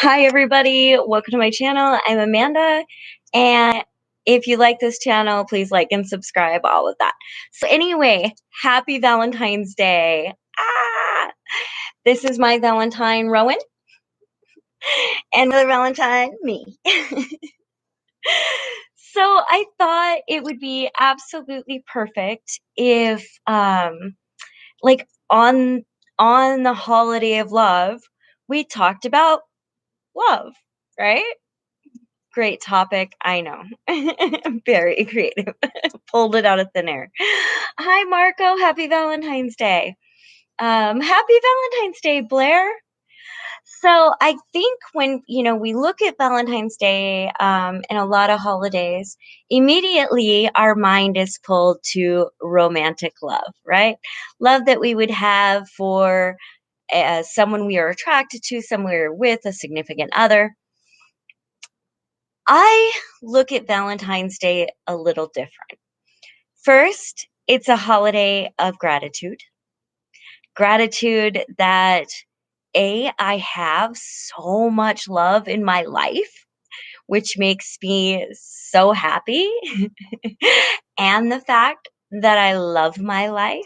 Hi, everybody. Welcome to my channel. I'm Amanda. And if you like this channel, please like and subscribe, all of that. So, anyway, happy Valentine's Day. This is my Valentine, Rowan, and the Valentine, me. So, I thought it would be absolutely perfect if, like, on the holiday of love, we talked about love, right? Great topic. I know. Very creative. Pulled it out of thin air. Hi, Marco. Happy Valentine's Day. Happy Valentine's Day, Blair. So I think when we look at Valentine's Day and a lot of holidays, immediately our mind is pulled to romantic love, right? Love that we would have for someone we are attracted to, someone we're with, a significant other. I look at Valentine's Day a little different. First, it's a holiday of gratitude. Gratitude that I have so much love in my life, which makes me so happy. And the fact that I love my life.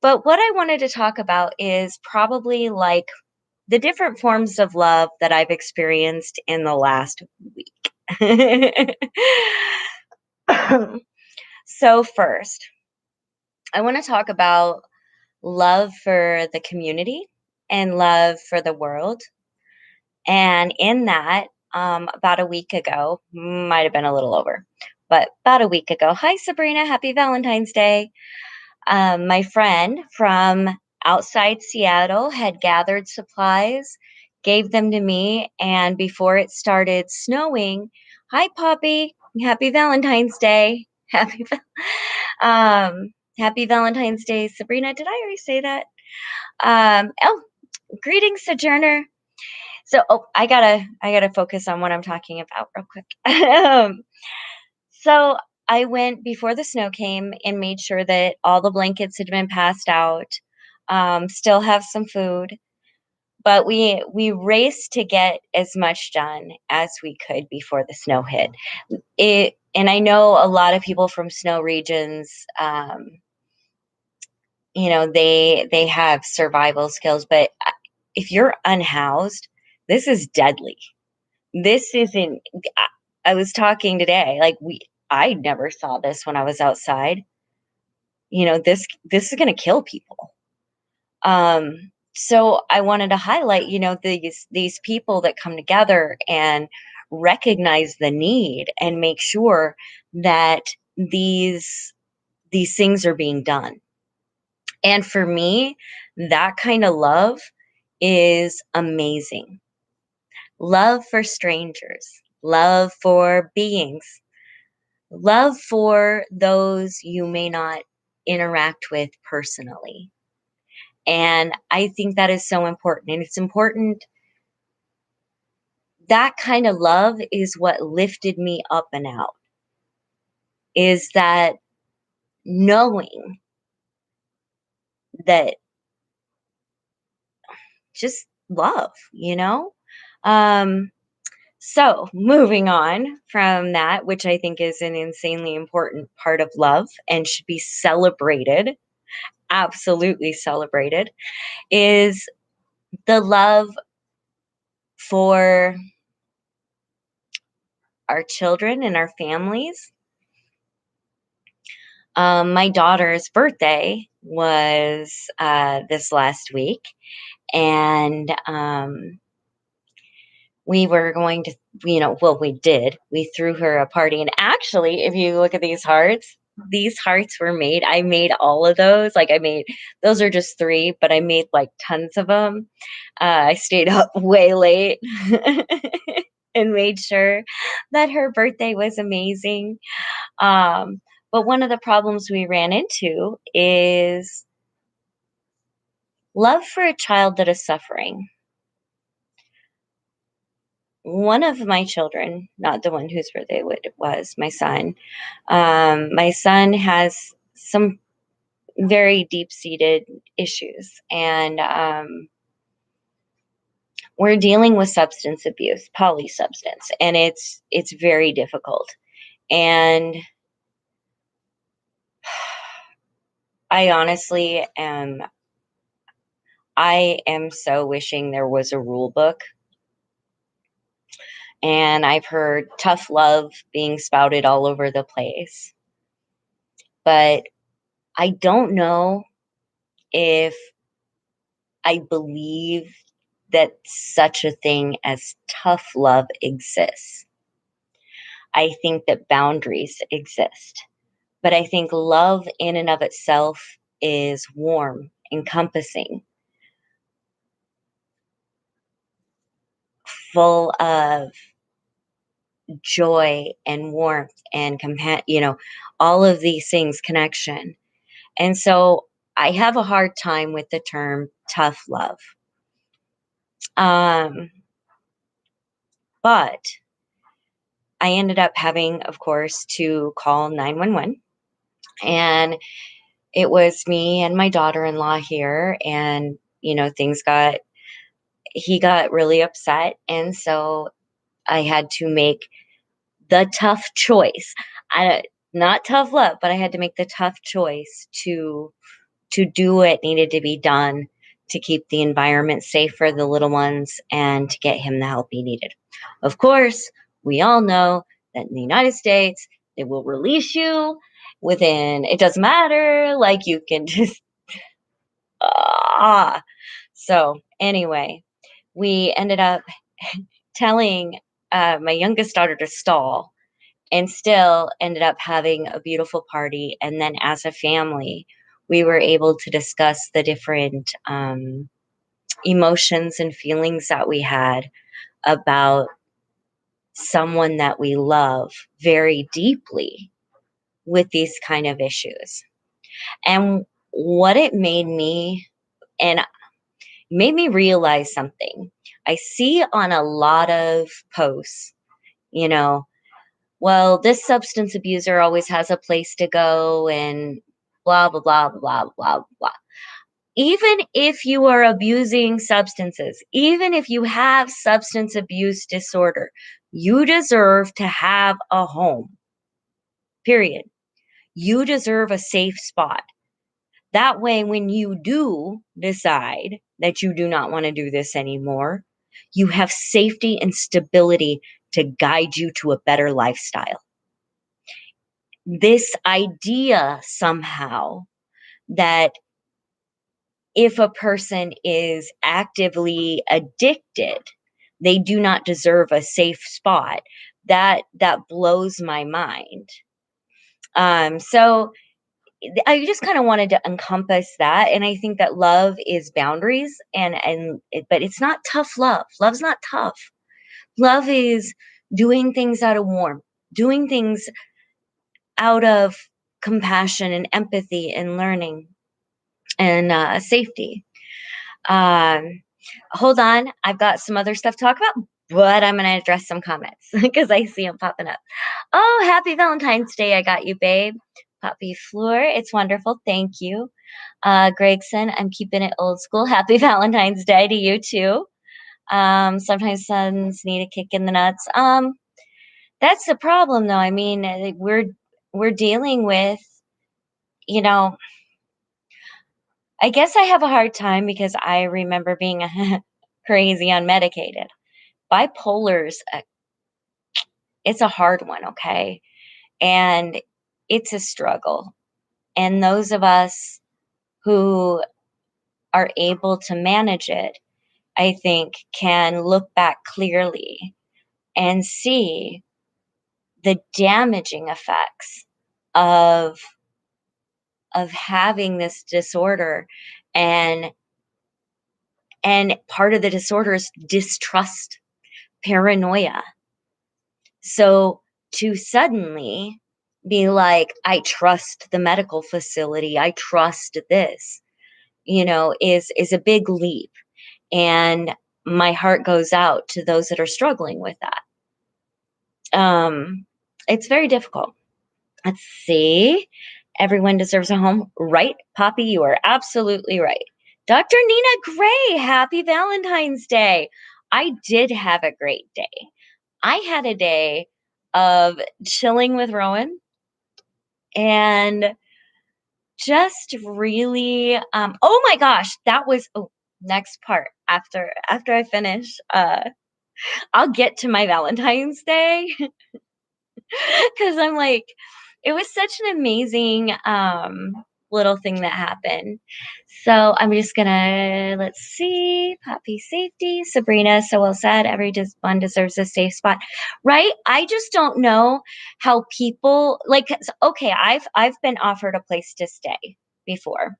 But what I wanted to talk about is probably like the different forms of love that I've experienced in the last week. So, first, I want to talk about love for the community and love for the world. And in that, about a week ago, might have been a little over, but about a week ago, hi, Sabrina, happy Valentine's Day. My friend from outside Seattle had gathered supplies, gave them to me, and before it started snowing, hi, Poppy, happy Valentine's Day. Happy Valentine's Day, Sabrina. Did I already say that? Oh, greetings, Sojourner. So, I gotta focus on what I'm talking about real quick. So I went before the snow came and made sure that all the blankets had been passed out. Still have some food, but we raced to get as much done as we could before the snow hit. And I know a lot of people from snow regions. They have survival skills, but if you're unhoused, this is deadly. This isn't. I was talking today, like I never saw this when I was outside. This is going to kill people. So I wanted to highlight, these people that come together and recognize the need and make sure that these things are being done. And for me, that kind of love is amazing. Love for strangers, love for beings, love for those you may not interact with personally. And I think that is so important. And it's important. That kind of love is what lifted me up and out, is that knowing that just love. Um, so moving on from that, which I think is an insanely important part of love and should be celebrated, absolutely celebrated, is the love for our children and our families. My daughter's birthday was this last week, and we were going to, we did. We threw her a party. And actually, if you look at these hearts were made. I made all of those. Like, those are just 3, but I made like tons of them. I stayed up way late and made sure that her birthday was amazing. But one of the problems we ran into is love for a child that is suffering. One of my children, not the one whose birthday it was, my son. My son has some very deep-seated issues, and we're dealing with substance abuse, polysubstance, and it's very difficult. And I honestly am so wishing there was a rule book. And I've heard tough love being spouted all over the place. But I don't know if I believe that such a thing as tough love exists. I think that boundaries exist. But I think love in and of itself is warm, encompassing, full of joy and warmth and all of these things, connection. And so I have a hard time with the term tough love. Um, but I ended up having, of course, to call 911. And it was me and my daughter in law here. And, he got really upset. And so I had to make the tough choice. I, not tough love, but I had to make the tough choice to do what needed to be done to keep the environment safe for the little ones and to get him the help he needed. Of course, we all know that in the United States, they will release you within, it doesn't matter, like you can just, ah. So, anyway, we ended up telling my youngest daughter to stall and still ended up having a beautiful party. And then as a family, we were able to discuss the different emotions and feelings that we had about someone that we love very deeply with these kind of issues. And what it and made me realize something. I see on a lot of posts, you know, well, this substance abuser always has a place to go and blah, blah, blah, blah, blah, blah. Even if you are abusing substances, even if you have substance abuse disorder, you deserve to have a home, period. You deserve a safe spot. That way, when you do decide that you do not want to do this anymore, you have safety and stability to guide you to a better lifestyle. This idea somehow that if a person is actively addicted, they do not deserve a safe spot. That blows my mind. So I just kind of wanted to encompass that, and I think that love is boundaries, but it's not tough love. Love's not tough. Love is doing things out of warmth, doing things out of compassion and empathy and learning and safety. Um, Hold on, I've got some other stuff to talk about, but I'm going to address some comments because I see them popping up. Oh, happy Valentine's Day! I got you, babe. Poppy Fleur, it's wonderful. Thank you. Gregson, I'm keeping it old school. Happy Valentine's Day to you too. Sometimes sons need a kick in the nuts. That's the problem, though. I mean, we're dealing with, you know, I guess I have a hard time because I remember being crazy unmedicated. Bipolar's it's a hard one, okay? And it's a struggle. And those of us who are able to manage it, I think, can look back clearly and see the damaging effects of having this disorder, and part of the disorder is distrust, paranoia. So to suddenly be like, I trust the medical facility, I trust this, is a big leap. And my heart goes out to those that are struggling with that. It's very difficult. Let's see. Everyone deserves a home. Right, Poppy, you are absolutely right. Dr. Nina Gray, happy Valentine's Day. I did have a great day. I had a day of chilling with Rowan and just really, oh my gosh, that was oh, next part after I finish, I'll get to my Valentine's Day. 'Cause I'm like, it was such an amazing, little thing that happened. So I'm just gonna let's see, puppy safety, Sabrina, so well said. Every one deserves a safe spot, right? I just don't know how people like. Okay, I've been offered a place to stay before,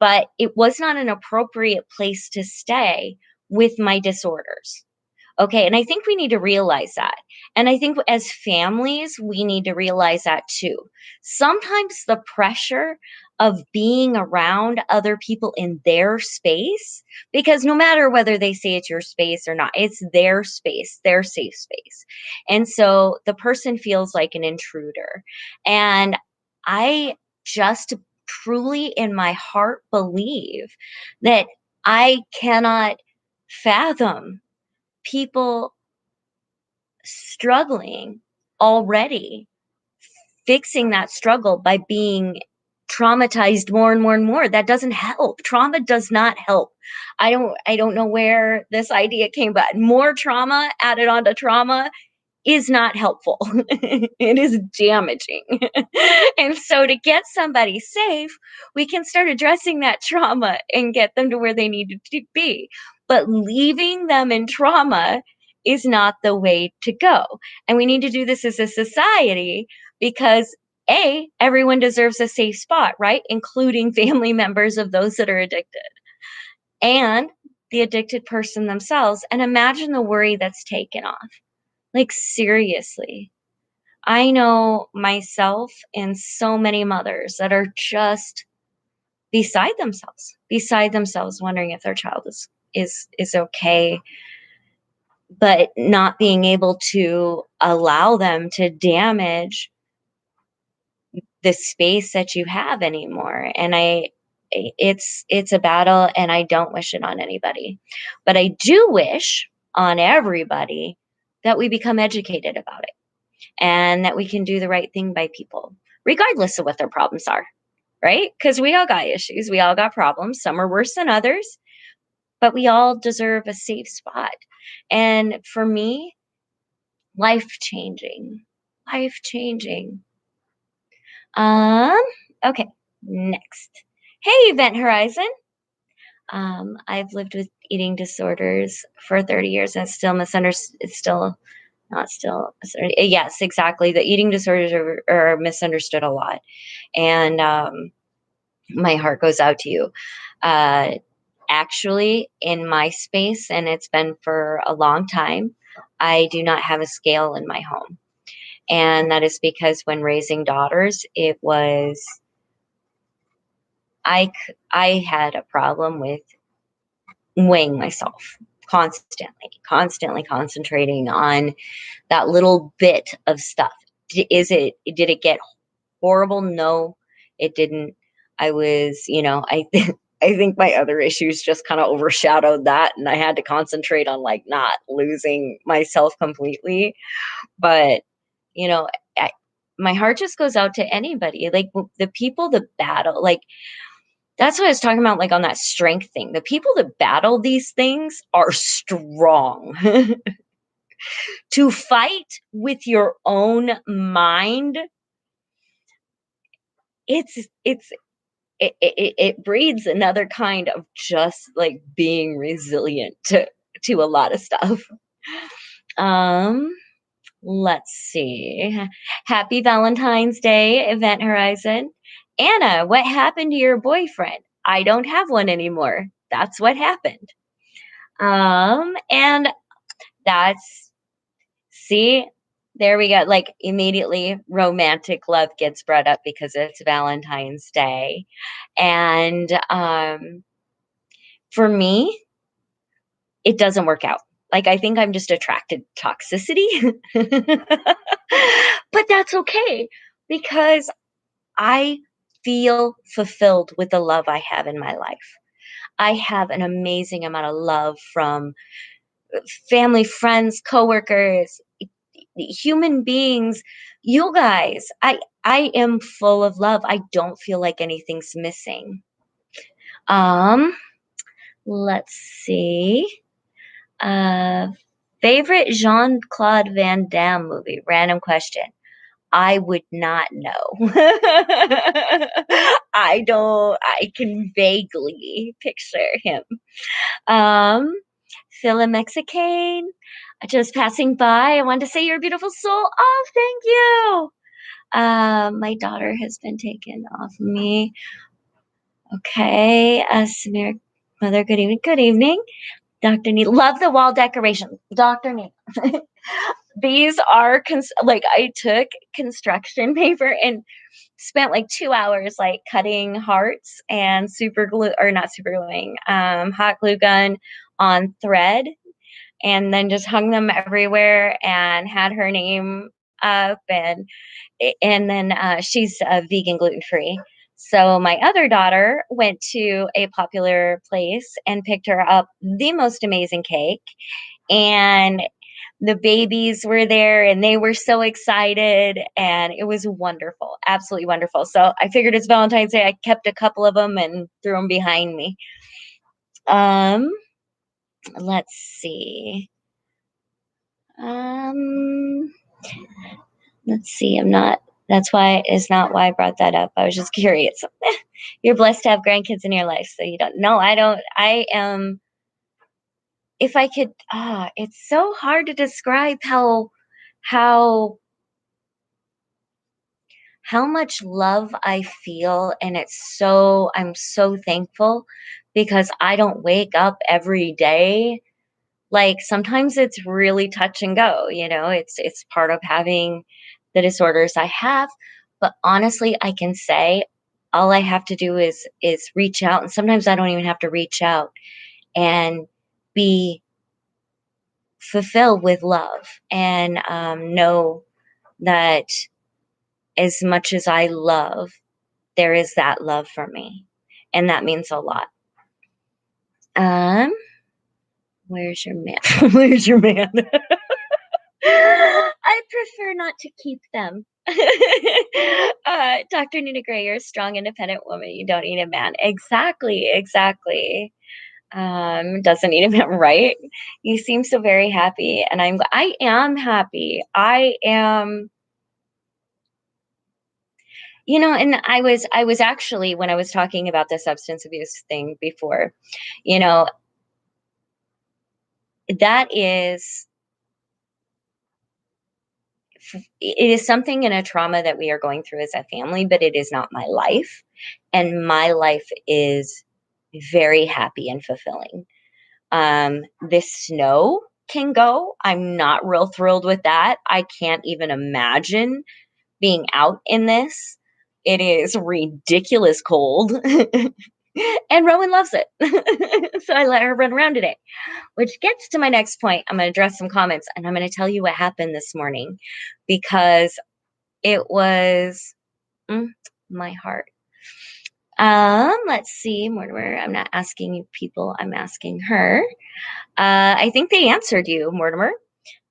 but it was not an appropriate place to stay with my disorders. Okay, and I think we need to realize that. And I think as families, we need to realize that too. Sometimes the pressure of being around other people in their space, because no matter whether they say it's your space or not, it's their space, their safe space. And so the person feels like an intruder. And I just truly in my heart believe that I cannot fathom people struggling already, fixing that struggle by being traumatized more and more and more. That doesn't help. Trauma does not help. I don't know where this idea came, but more trauma added on to trauma is not helpful. It is damaging. And so to get somebody safe, we can start addressing that trauma and get them to where they need to be. But leaving them in trauma is not the way to go. And we need to do this as a society because everyone deserves a safe spot, right? Including family members of those that are addicted and the addicted person themselves. And imagine the worry that's taken off. Like, seriously. I know myself and so many mothers that are just beside themselves, wondering if their child is okay, but not being able to allow them to damage the space that you have anymore. And it's a battle and I don't wish it on anybody. But I do wish on everybody that we become educated about it and that we can do the right thing by people, regardless of what their problems are, right? Because we all got issues, we all got problems. Some are worse than others, but we all deserve a safe spot. And for me, life changing, life changing. Um, okay, next. Hey, Event Horizon. I've lived with eating disorders for 30 years and it's still misunderstood. It's still not still. Yes, exactly. The eating disorders are misunderstood a lot. And my heart goes out to you. Uh, Actually, in my space, and it's been for a long time, I do not have a scale in my home. And that is because when raising daughters, it was, I had a problem with weighing myself constantly concentrating on that little bit of stuff. Did it get horrible? No, it didn't. I was, I think my other issues just kind of overshadowed that and I had to concentrate on like not losing myself completely. But, you know, I, my heart just goes out to anybody, like the people that battle, like that's what I was talking about, like on that strength thing. The people that battle these things are strong. To fight with your own mind, it's it breeds another kind of just like being resilient to a lot of stuff. Um, let's see. Happy Valentine's Day, Event Horizon. Anna, what happened to your boyfriend? I don't have one anymore. That's what happened. And that's see, there we go. Like immediately romantic love gets brought up because it's Valentine's Day. And for me, it doesn't work out. Like I think I'm just attracted to toxicity. But that's okay because I feel fulfilled with the love I have in my life. I have an amazing amount of love from family, friends, coworkers, human beings, you guys. I am full of love. I don't feel like anything's missing. Um, let's see. Uh, Favorite Jean-Claude Van Damme movie? Random question. I would not know. I can vaguely picture him. Um, Phila Mexican, just passing by. I wanted to say you're a beautiful soul. Oh, thank you. My daughter has been taken off of me. Okay. Samir, mother, good evening. Good evening. Dr. Neat, love the wall decoration. Dr. Neat. These are like I took construction paper and spent like 2 hours like cutting hearts and super glue or not super gluing, hot glue gun on thread, and then just hung them everywhere and had her name up, and then she's vegan, gluten free. So my other daughter went to a popular place and picked her up the most amazing cake, and the babies were there and they were so excited, and it was wonderful, absolutely wonderful. So I figured it's Valentine's Day. I kept a couple of them and threw them behind me. Um, let's see. Um, let's see. I'm not. That's why is not why I brought that up. I was just curious. You're blessed to have grandkids in your life, so you don't. No, I don't. I am. If I could, it's so hard to describe how how much love I feel, and I'm so thankful because I don't wake up every day. Like sometimes it's really touch and go, it's part of having the disorders I have. But honestly, I can say all I have to do is reach out, and sometimes I don't even have to reach out, and be fulfilled with love, and know that as much as I love, there is that love for me, and that means a lot. Um, where's your man? Where's your man? I prefer not to keep them. Dr. Nina Gray, you're a strong, independent woman. You don't need a man. Exactly, exactly. Doesn't need a man, right? You seem so very happy, and I am happy. I am. And I was actually, when I was talking about the substance abuse thing before, you know, that is it is something in a trauma that we are going through as a family, but it is not my life. And my life is very happy and fulfilling. This snow can go. I'm not real thrilled with that. I can't even imagine being out in this. It is ridiculous cold. And Rowan loves it. So I let her run around today, which gets to my next point. I'm going to address some comments, and I'm going to tell you what happened this morning because it was my heart. Let's see, Mortimer. I'm not asking you people, I'm asking her. I think they answered you, Mortimer.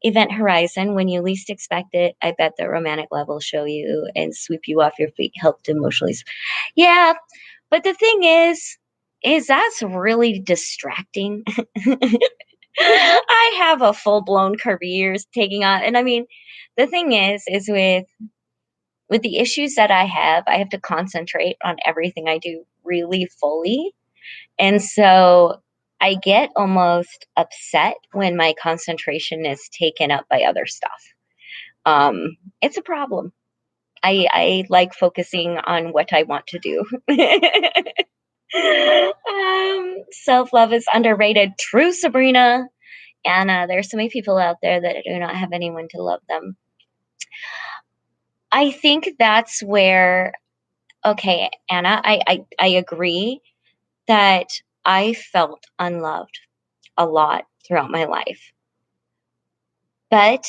Event horizon, when you least expect it, I bet the romantic love will show you and sweep you off your feet, help to emotionally. Yeah, but the thing is that's really distracting. I have a full blown career taking on, and I mean, the thing is with the issues that I have to concentrate on everything I do really fully. And so I get almost upset when my concentration is taken up by other stuff. It's a problem. I like focusing on what I want to do. Self love is underrated. True, Sabrina. And there's so many people out there that do not have anyone to love them. I think that's where, okay, Anna, I agree that I felt unloved a lot throughout my life. But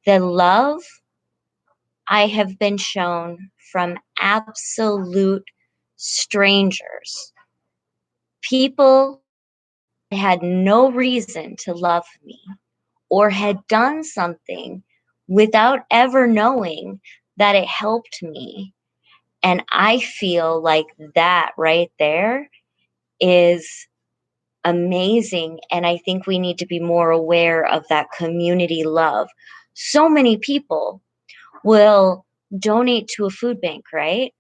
the love I have been shown from absolute strangers, people had no reason to love me or had done something without ever knowing that it helped me. And I feel like that right there is amazing. And I think we need to be more aware of that community love. So many people will donate to a food bank, right?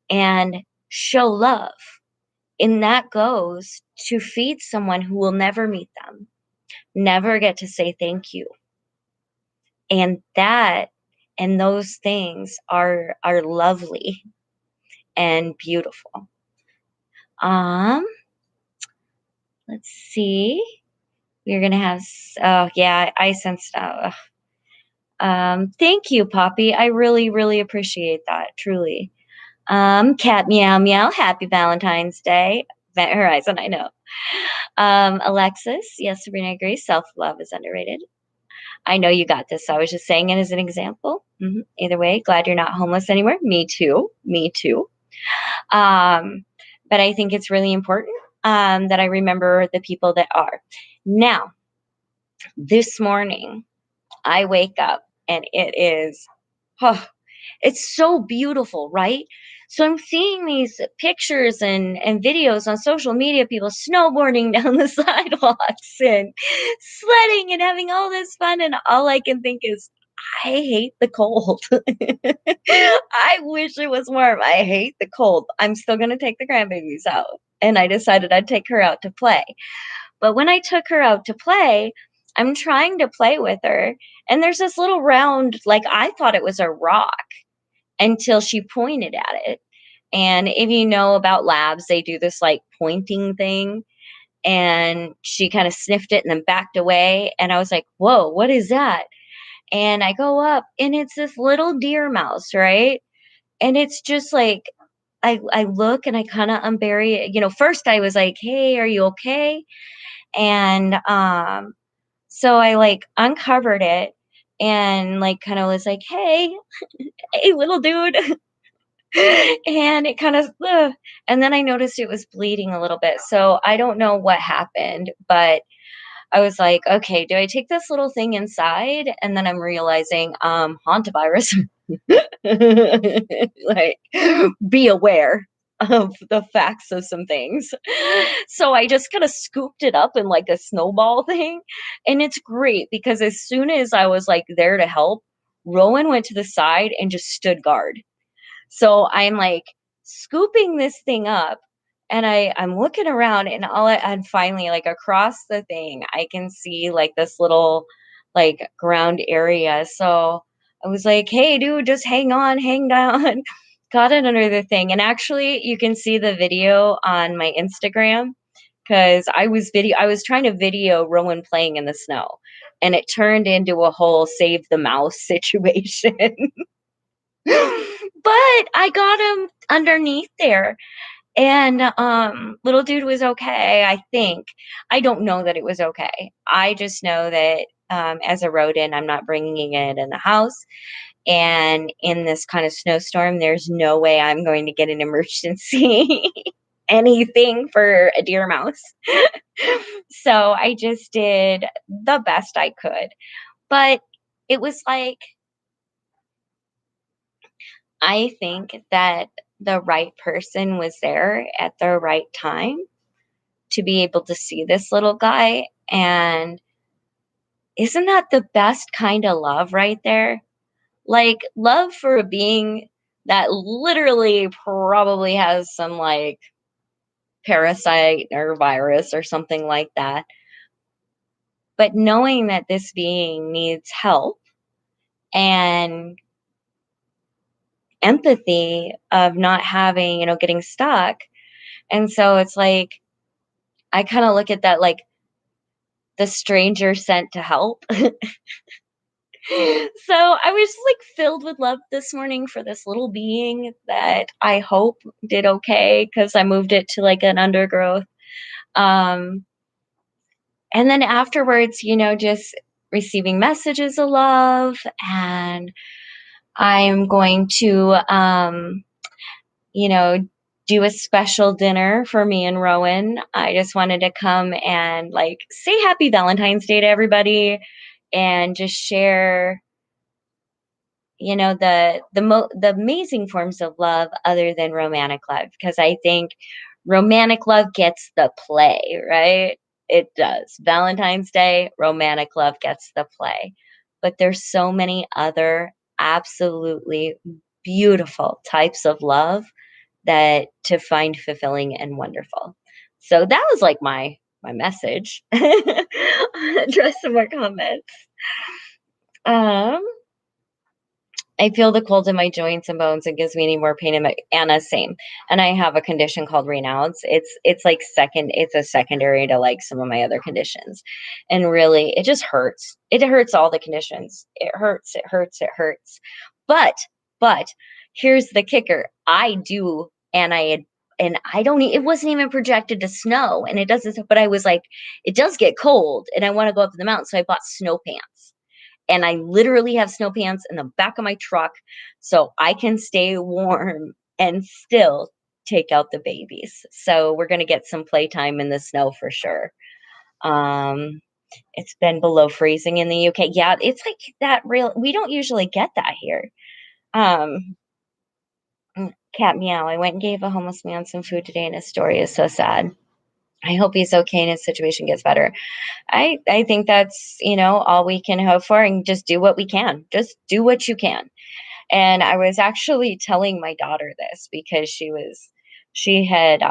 And show love. And that goes to feed someone who will never meet them, never get to say thank you. And that and those things are lovely and beautiful. Um, let's see. We're gonna have oh yeah, I sensed thank you, Poppy. I really, really appreciate that, truly. Cat meow meow, happy Valentine's Day. Horizon, I know. Alexis, yes, Sabrina agrees. Self love is underrated. I know you got this. I was just saying it as an example. Either way, glad you're not homeless anymore. Me too. Me too. Um, but I think it's really important that I remember the people that are. Now, this morning, I wake up and it is, oh, it's so beautiful, right? So I'm seeing these pictures and videos on social media, people snowboarding down the sidewalks and sledding and having all this fun. And all I can think is, I hate the cold. I wish it was warm. I hate the cold. I'm still going to take the grandbabies out. And I decided I'd take her out to play. But when I took her out to play, I'm trying to play with her. And there's this little round, like I thought it was a rock until she pointed at it. And if you know about labs, they do this like pointing thing. And she kind of sniffed it and then backed away. And I was like, whoa, what is that? And I go up and it's this little deer mouse, right? And it's just like, I look and I kind of unbury it. First I was like, hey, are you okay? And so I like uncovered it and like kind of was like, hey, little dude. And it kind of, and then I noticed it was bleeding a little bit. So I don't know what happened, but I was like, okay, do I take this little thing inside? And then I'm realizing, hantavirus. Like, be aware of the facts of some things. So I just kind of scooped it up in like a snowball thing. And it's great because as soon as I was like there to help, Rowan went to the side and just stood guard. So I'm like scooping this thing up and I'm looking around and finally like across the thing I can see like this little like ground area. So I was like, "Hey dude, just hang on, hang down." Got it under the thing. And actually you can see the video on my Instagram because I was trying to video Rowan playing in the snow and it turned into a whole save the mouse situation. But I got him underneath there, and, little dude was okay, I think. I don't know that it was okay. I just know that, as a rodent, I'm not bringing it in the house, and in this kind of snowstorm, there's no way I'm going to get an emergency anything for a deer mouse. So I just did the best I could, but it was like I think that the right person was there at the right time to be able to see this little guy. And isn't that the best kind of love right there? Like love for a being that literally probably has some like parasite or virus or something like that. But knowing that this being needs help and empathy of not having, getting stuck. And so it's like, I kind of look at that like the stranger sent to help. So I was like filled with love this morning for this little being that I hope did okay because I moved it to like an undergrowth. Um, and then afterwards, just receiving messages of love, and I'm going to, you know, do a special dinner for me and Rowan. I just wanted to come and like say happy Valentine's Day to everybody and just share, the amazing forms of love other than romantic love, because I think romantic love gets the play, right? It does. Valentine's Day, romantic love gets the play. But there's so many other absolutely beautiful types of love that to find fulfilling and wonderful. So that was like my message. Address some more comments. Um I feel the cold in my joints and bones. It gives me any more pain in my Anna, same. And I have a condition called renounce. It's like it's a secondary to like some of my other conditions. And really it just hurts. It hurts all the conditions. It hurts, it hurts, it hurts. But but here's the kicker. I do and I had and I don't it wasn't even projected to snow and it doesn't, but I was like, it does get cold and I want to go up in the mountain. So I bought snow pants, and I literally have snow pants in the back of my truck so I can stay warm and still take out the babies. So we're going to get some playtime in the snow for sure. Um, it's been below freezing in the UK. Yeah, it's like that real. We don't usually get that here. Um, Cat meow. I went and gave a homeless man some food today, and his story is so sad. I hope he's okay and his situation gets better. I think that's, all we can hope for, and just do what we can. Just do what you can. And I was actually telling my daughter this because she had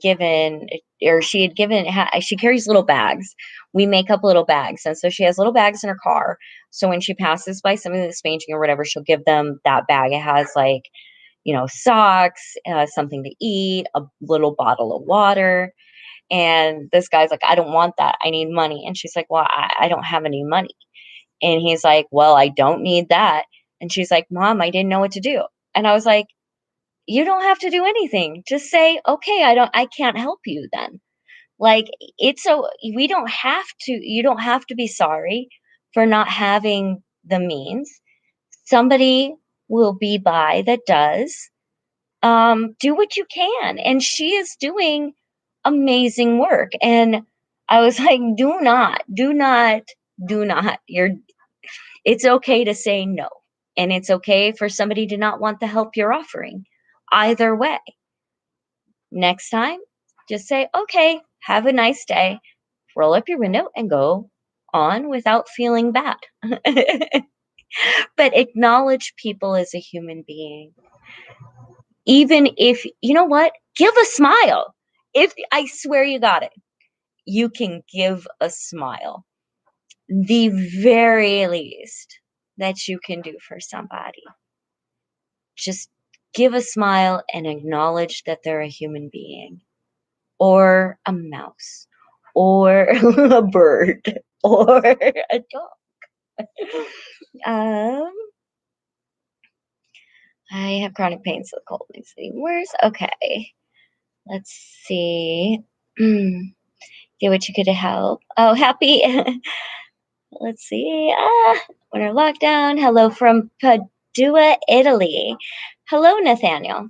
given or she had given she carries little bags. We make up little bags. And so she has little bags in her car. So when she passes by somebody that's fainting or whatever, she'll give them that bag. It has like, socks, something to eat, a little bottle of water. And this guy's like, I don't want that. I need money. And she's like, well, I don't have any money. And he's like, well, I don't need that. And she's like, Mom, I didn't know what to do. And I was like, you don't have to do anything. Just say, okay, I can't help you then. Like, it's so, we don't have to, you don't have to be sorry for not having the means. Somebody will be by that does. Do what you can. And she is doing amazing work. And I was like, do not, do not, do not. It's okay to say no. And it's okay for somebody to not want the help you're offering. Either way, next time, just say, okay, have a nice day, roll up your window and go on without feeling bad. But acknowledge people as a human being. Even if, you know what, give a smile. If I swear you got it, you can give a smile. The very least that you can do for somebody. Just give a smile and acknowledge that they're a human being, or a mouse, or a bird, or a dog. Um, I have chronic pain, so the cold makes it even worse. Okay, let's see. Do what you could to help. Oh, happy. Let's see. Winter lockdown. Hello from Padua, Italy. Hello, Nathaniel.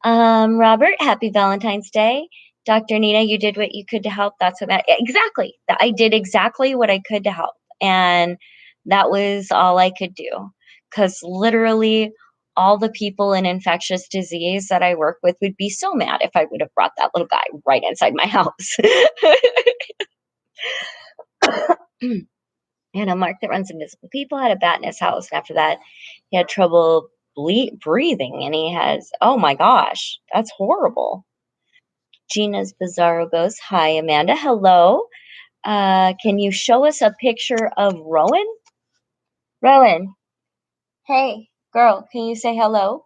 Robert, happy Valentine's Day. Dr. Nina, you did what you could to help. That's what exactly. I did exactly what I could to help. And that was all I could do. Because literally, all the people in infectious disease that I work with would be so mad if I would have brought that little guy right inside my house. And a Mark that runs Invisible People had a bat in his house. And after that, he had trouble breathing. And he has, oh my gosh, that's horrible. Gina's Bizarro goes, hi, Amanda. Hello. Can you show us a picture of Rowan? Rowan, hey, girl, can you say hello?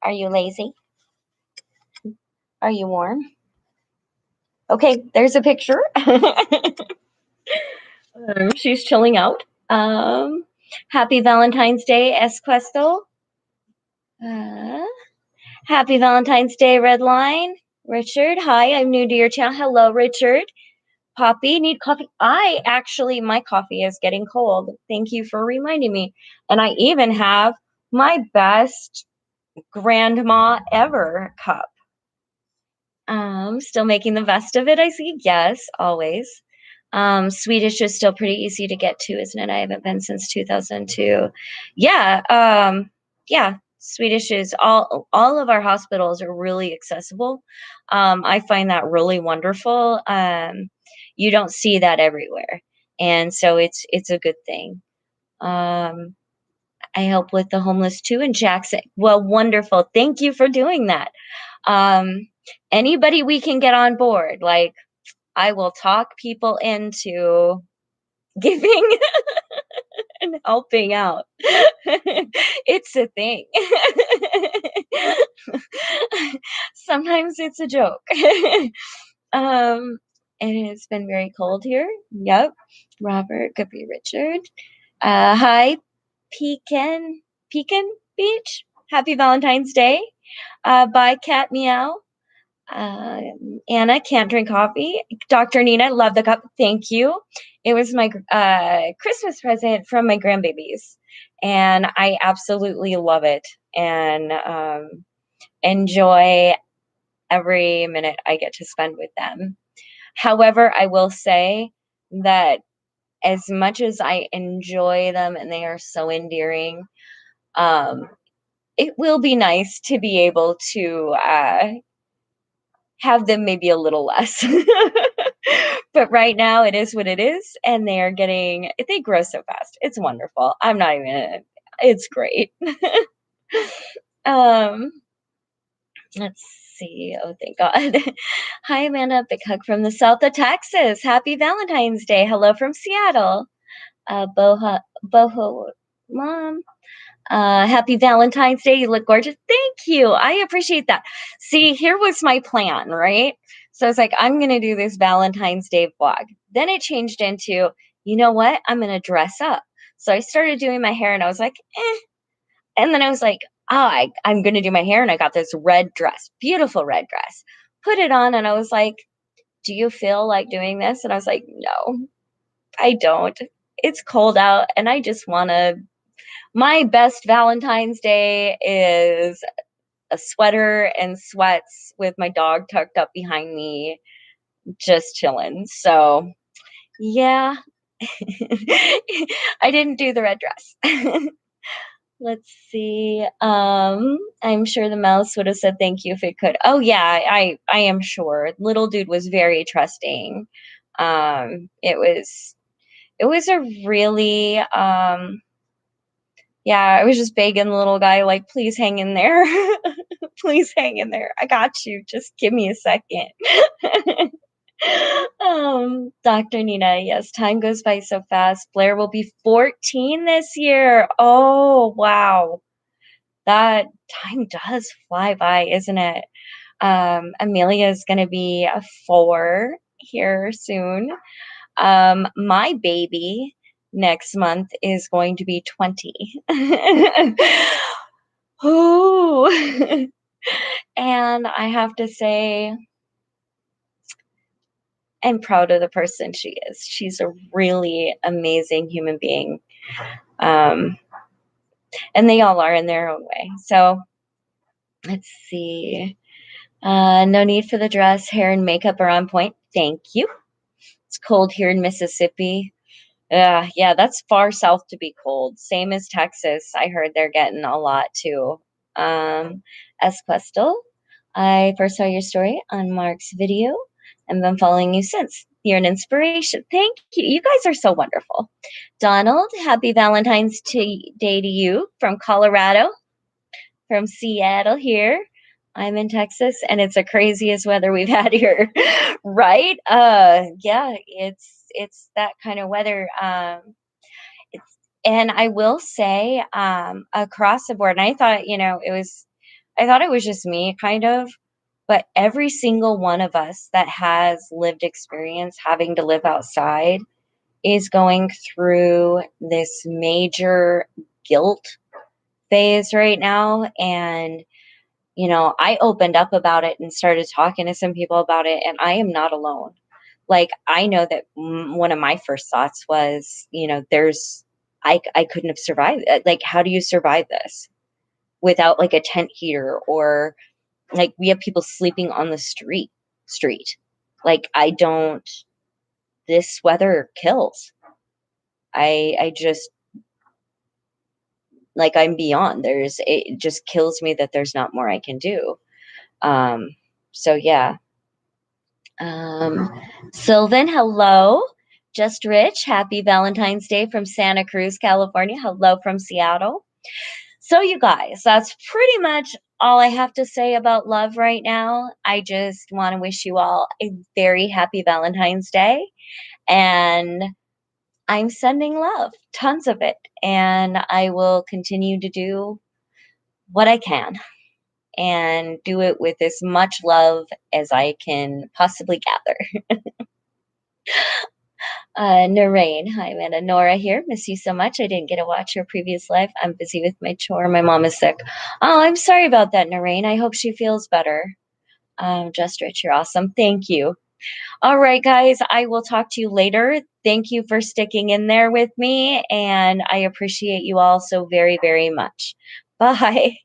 Are you lazy? Are you warm? Okay, there's a picture. She's chilling out. Happy Valentine's Day, Esquesto. Uh, Happy Valentine's Day, Red Line. Richard, hi, I'm new to your channel. Hello, Richard. Poppy, need coffee? My coffee is getting cold. Thank you for reminding me. And I even have my best grandma ever cup. Still making the best of it, I see. Yes, always. Swedish is still pretty easy to get to, isn't it? I haven't been since 2002. Yeah, yeah. Swedish is all of our hospitals are really accessible. I find that really wonderful. You don't see that everywhere, and so it's a good thing. Um, I help with the homeless too in Jackson. Well, wonderful. Thank you for doing that. Um, Anybody we can get on board, like I will talk people into giving and helping out. It's a thing. Sometimes it's a joke. um, and it's been very cold here. Yep. Robert could be Richard. Hi, Pecan Pecan Beach. Happy Valentine's Day. Bye, Cat Meow. Anna can't drink coffee. Dr. Nina, love the cup. Thank you. It was my Christmas present from my grandbabies, and I absolutely love it and enjoy every minute I get to spend with them. However, I will say that as much as I enjoy them and they are so endearing, um, it will be nice to be able to have them maybe a little less. But right now it is what it is, and they grow so fast. It's wonderful. I'm not even it's great. um let's see. Oh, thank God. Hi, Amanda. Big hug from the south of Texas. Happy Valentine's Day. Hello from Seattle. Boho Mom. Happy Valentine's Day. You look gorgeous. Thank you. I appreciate that. See, here was my plan, right? So I was like, I'm going to do this Valentine's Day vlog. Then it changed into, you know what? I'm going to dress up. So I started doing my hair and I was like, eh. And then I was like, I'm going to do my hair. And I got this red dress, beautiful red dress. Put it on and I was like, do you feel like doing this? And I was like, no, I don't. It's cold out and I just want to my best Valentine's Day is a sweater and sweats with my dog tucked up behind me, just chilling. So, yeah, I didn't do the red dress. Let's see. I'm sure the mouse would have said thank you if it could. Oh yeah, I am sure. Little dude was very trusting. It was a really yeah, I was just begging the little guy, like, please hang in there. Please hang in there. I got you. Just give me a second. Dr. Nina, yes, time goes by so fast. Blair will be 14 this year. Oh, wow. That time does fly by, isn't it? Amelia is going to be a 4 here soon. My baby next month is going to be 20. Ooh. And I have to say, I'm proud of the person she is. She's a really amazing human being. Um, and they all are in their own way. So let's see. No need for the dress. Hair and makeup are on point. Thank you. It's cold here in Mississippi. Yeah, that's far south to be cold. Same as Texas. I heard they're getting a lot too. Esquestel, I first saw your story on Mark's video and been following you since. You're an inspiration. Thank you. You guys are so wonderful. Donald, happy Valentine's Day to you from Colorado, from Seattle here. I'm in Texas and it's the craziest weather we've had here. Right? Yeah, it's that kind of weather. It's and I will say, across the board, and I thought it was just me kind of, but every single one of us that has lived experience having to live outside is going through this major guilt phase right now. And I opened up about it and started talking to some people about it, and I am not alone. Like, I know that one of my first thoughts was, I couldn't have survived it. Like, how do you survive this? without like a tent heater, or like we have people sleeping on the street. Like I don't this weather kills. I just like I'm beyond. There's it just kills me that there's not more I can do. Um so yeah. Um Sylvan, hello. Just Rich, happy Valentine's Day from Santa Cruz, California. Hello from Seattle. So, you guys, that's pretty much all I have to say about love right now. I just want to wish you all a very happy Valentine's Day. And I'm sending love, tons of it. And I will continue to do what I can and do it with as much love as I can possibly gather. Noreen, hi Amanda. Nora here. Miss you so much. I didn't get to watch your previous live. I'm busy with my chore. My mom is sick. Oh, I'm sorry about that, Noreen. I hope she feels better. Just Rich, you're awesome. Thank you. All right, guys. I will talk to you later. Thank you for sticking in there with me, and I appreciate you all so very, very much. Bye.